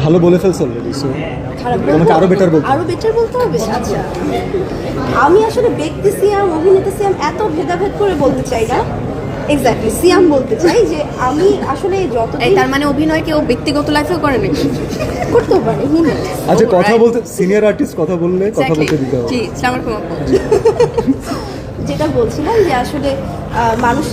ভালো বলে ফেলছো অলরেডি, সো খারাপ তোমাকে আরো বেটার বলতে আরো বেটার বলতে হবে। আচ্ছা, আমি আসলে ব্যক্তি সিয়াম, অভিনেতা সিয়াম এত ভেদাভেদ করে বলতে চাই না। এক্স্যাক্টলি সিয়াম বলতে চাই যে আমি আসলে যত তার মানে অভিনয় কেউ ব্যক্তিগত লাইফেও করে নাকি? করতেও পারি। আচ্ছা, কথা বলতে সিনিয়র আর্টিস্ট কথা বললে কথা বলতে দিতে হবে। জি, আমার কোনো যেটা বলছিলাম যে আসলে মানুষ,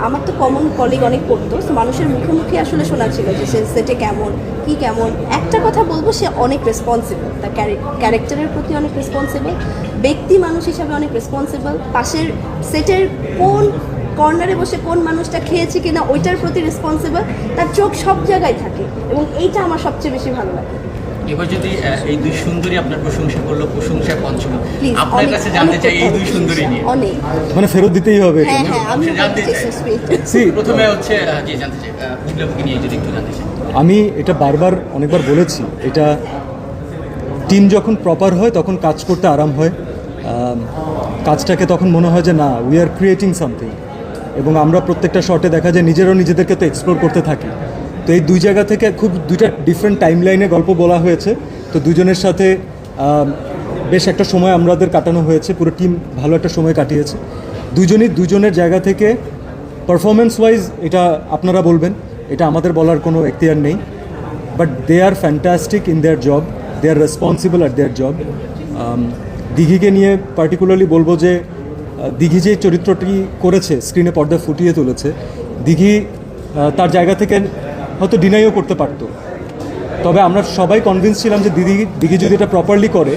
আমার তো কমন কলিগ অনেক পড়তো, তো মানুষের মুখে মুখে আসলে শোনা ছিল যে সে সেটে কেমন কি কেমন। একটা কথা বলবো, সে অনেক রেসপন্সিবল, তার ক্যারেক্টারের প্রতি অনেক রেসপন্সিবল, ব্যক্তি মানুষ হিসাবে অনেক রেসপন্সিবল, পাশের সেটের কোন কর্নারে বসে কোন মানুষটা খেয়েছে কিনা ওইটার প্রতি রেসপন্সিবল, তার চোখ সব জায়গায় থাকে এবং এইটা আমার সবচেয়ে বেশি ভালো লাগে। এবার যদি এই দুই সুন্দরী আপনার প্রশংসা করলো, প্রশংসা পঞ্চম, Please, আপনার কাছে জানতে চাই এই দুই সুন্দরী নিয়ে। অনেক, মানে ফেরত দিতেই হবে এটা। হ্যাঁ হ্যাঁ, আমি জানতে চাই। See, প্রথমে হচ্ছে জি জানতে চাই বিপ্লবকে নিয়ে যদি একটু জানতে চাই। আমি এটা বারবার অনেকবার বলেছি, এটা টিম যখন প্রপার হয় তখন কাজ করতে আরাম হয়। কাজটাকে তখন মনে হয় যে না, উই আর ক্রিয়েটিং সামথিং, এবং আমরা প্রত্যেকটা শটে দেখা যায় নিজেদেরকে তো এক্সপ্লোর করতে থাকি। তো এই দুই জায়গা থেকে খুব দুইটা ডিফারেন্ট টাইম লাইনে গল্প বলা হয়েছে। তো দুজনের সাথে বেশ একটা সময় আমাদের কাটানো হয়েছে, পুরো টিম ভালো একটা সময় কাটিয়েছে। দুজনের জায়গা থেকে পারফরমেন্স ওয়াইজ এটা আপনারা বলবেন, এটা আমাদের বলার কোনো এখতিয়ার নেই। But they are fantastic in their job, they are responsible at their job. দিঘিকে নিয়ে পার্টিকুলারলি বলবো যে দিঘি যে চরিত্রটি করেছে, স্ক্রিনে পর্দায় ফুটিয়ে তুলেছে, দিঘি তার জায়গা থেকে হয়তো ডিনাইও করতে পারতো। তবে আমরা সবাই কনভিন্স ছিলাম যে দিঘি যদি এটা প্রপারলি করে,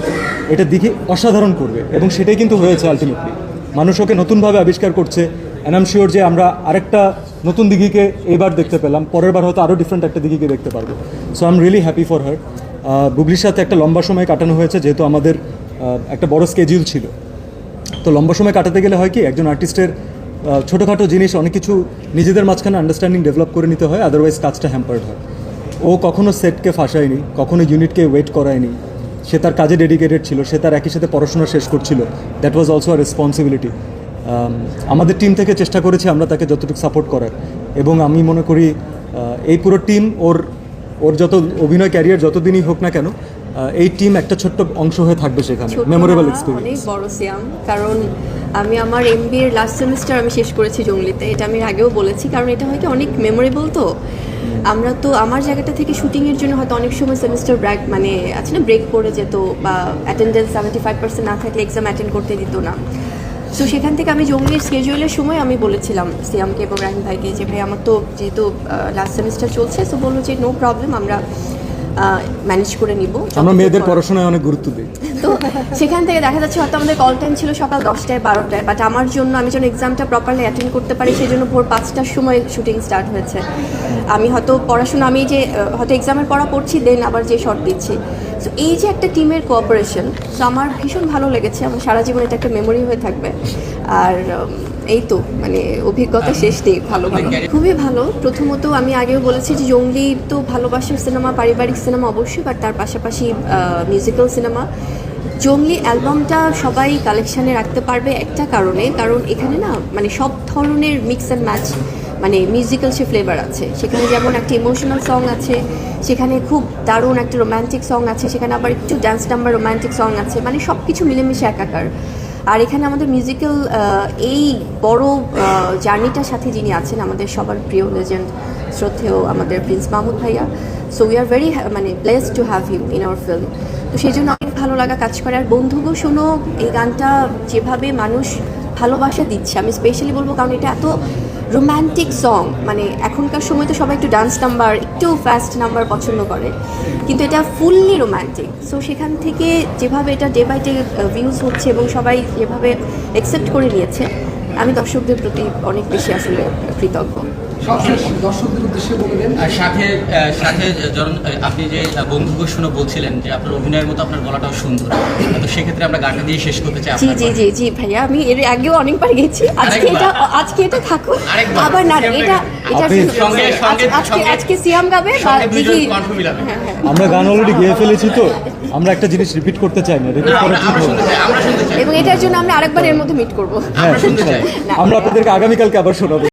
এটা দিঘি অসাধারণ করবে, এবং সেটাই কিন্তু হয়েছে আলটিমেটলি। মানুষ ওকে নতুনভাবে আবিষ্কার করছে, অ্যান্ড আই এম শিওর যে আমরা আরেকটা নতুন দিঘিকে এবার দেখতে পেলাম, পরের বার হয়তো আরও ডিফারেন্ট একটা দিঘিকে দেখতে পারবো। So I am really happy for her. বুবলির সাথে একটা লম্বা সময় কাটানো হয়েছে, যেহেতু আমাদের একটা বড় স্কেডিউল ছিল। তো লম্বা সময় কাটাতে গেলে হয় কি, একজন আর্টিস্টের ছোটোখাটো জিনিস অনেক কিছু নিজেদের মাঝখানে আন্ডারস্ট্যান্ডিং ডেভেলপ করে নিতে হয়, আদারওয়াইজ কাজটা হ্যাম্পার্ড হয়। ও কখনো সেটকে ফাঁসায়নি, কখনো ইউনিটকে ওয়েট করায়নি, সে তার কাজে ডেডিকেটেড ছিল, সে তার একই সাথে পড়াশোনা শেষ করছিল। That was also a responsibility. আমাদের টিম থেকে চেষ্টা করেছি আমরা তাকে যতটুকু সাপোর্ট করার, এবং আমি মনে করি এই পুরো টিম ওর যত অভিনয় ক্যারিয়ার যতদিনই হোক না কেন, এই টিম একটা ছোট্ট অংশ হয়ে থাকবে সেখানে, মেমোরেবল এক্সপিরিয়েন্স। অনেক বড় সিয়াম, কারণ আমি আমার MBA লাস্ট সেমিস্টার আমি শেষ করেছি জঙ্গলিতে, এটা আমি আগেও বলেছি, কারণ এটা হয় কি অনেক মেমোরেবল। তো আমরা তো আমার জায়গাটা থেকে শুটিংয়ের জন্য হয়তো অনেক সময় সেমিস্টার ব্রেক, মানে আছে না, ব্রেক পড়ে যেত, বা অ্যাটেন্ডেন্স 75% না থাকলে এক্সাম অ্যাটেন্ড করতে দিত না। সো সেখান থেকে আমি জঙ্গলির স্কেজুয়ালের সময় আমি বলেছিলাম সিয়ামকে এবং রাহিম ভাইকে যে ভাই আমার তো যেহেতু লাস্ট সেমিস্টার চলছে, সো বললো যে নো প্রবলেম, আমরা ম্যানেজ করে নিব। আমরা মেয়েদের পড়াশোনায় অনেক গুরুত্ব দিই। তো সেখান থেকে দেখা যাচ্ছে হয়তো আমাদের কল টাইম ছিল সকাল 10টায় 12টায়, বাট আমার জন্য আমি যেন এক্সামটা প্রপারলি অ্যাটেন্ড করতে পারি সেই জন্য ভোর 5টার সময় শুটিং স্টার্ট হয়েছে। আমি হয়তো পড়াশোনা, আমি যে হয়তো এক্সামের পড়া পড়ছি, দেন আবার যে শর্ট দিচ্ছি। সো এই যে একটা টিমের কোঅপারেশন, তো আমার ভীষণ ভালো লেগেছে, আমার সারা জীবন এটা একটা মেমোরি হয়ে থাকবে। আর এই তো মানে অভিজ্ঞতা শেষ নেই, ভালো খুবই ভালো। প্রথমত আমি আগেও বলেছি যে জঙ্গলি তো ভালোবাসার সিনেমা, পারিবারিক সিনেমা অবশ্যই, বাট তার পাশাপাশি মিউজিক্যাল সিনেমা। জঙ্গলি অ্যালবামটা সবাই কালেকশানে রাখতে পারবে একটা কারণে, কারণ এখানে না মানে সব ধরনের মিক্স অ্যান্ড ম্যাচ, মানে মিউজিক্যাল সে ফ্লেভার আছে সেখানে। যেমন একটা ইমোশনাল সং আছে সেখানে, খুব দারুণ একটা রোম্যান্টিক সং আছে সেখানে, আবার একটু ডান্স নাম্বার রোম্যান্টিক সং আছে, মানে সব কিছু মিলেমিশে একাকার। আর এখানে আমাদের মিউজিক্যাল এই বড় জার্নিটার সাথে যিনি আছেন, আমাদের সবার প্রিয় লেজেন্ড শ্রদ্ধেয় আমাদের প্রিন্স মাহমুদ ভাইয়া। সো উই আর ভেরি মানে blessed to have him in our film. তো সেই জন্য অনেক ভালো লাগা কাজ করে। আর বন্ধুগো শোনো, এই গানটা যেভাবে মানুষ ভালোবাসা দিচ্ছে, আমি স্পেশালি বলবো, কারণ এটা এত রোম্যান্টিক সং, মানে এখনকার সময় তো সবাই একটু ডান্স নাম্বার, একটু ফাস্ট নাম্বার পছন্দ করে, কিন্তু এটা ফুললি রোম্যান্টিক। সো সেখান থেকে যেভাবে এটা ডে বাই ডে ভিউজ হচ্ছে এবং সবাই যেভাবে অ্যাকসেপ্ট করে নিয়েছে, আমি দর্শকদের প্রতি অনেক বেশি আসলে কৃতজ্ঞ। দর্শকদের উদ্দেশ্যে বলবেন। আর সাথে সাথে আপনি যে বন্ধুকে শুনে বলছিলেন যে আপনার অভিনয়ের মতো আপনার গলাটাও সুন্দর, তো সেক্ষেত্রে আমরা গানটা দিয়ে শেষ করতে চাই। জি জি জি জি ভাইয়া, আমি এর আগেও অনেকবার গেছি, আজকে এটা থাকুক, আবার না এটা আজকে সিয়াম গাবে বা দিঘি। আমরা গান অলরেডি গেয়ে ফেলেছি, তো আমরা একটা জিনিস রিপিট করতে চাই না, রিপিট করা ঠিক হবে, এবং এটার জন্য আমরা আরেকবার এর মধ্যে মিট করবো। হ্যাঁ, আমরা আপনাদেরকে আগামীকালকে আবার শোনাবো।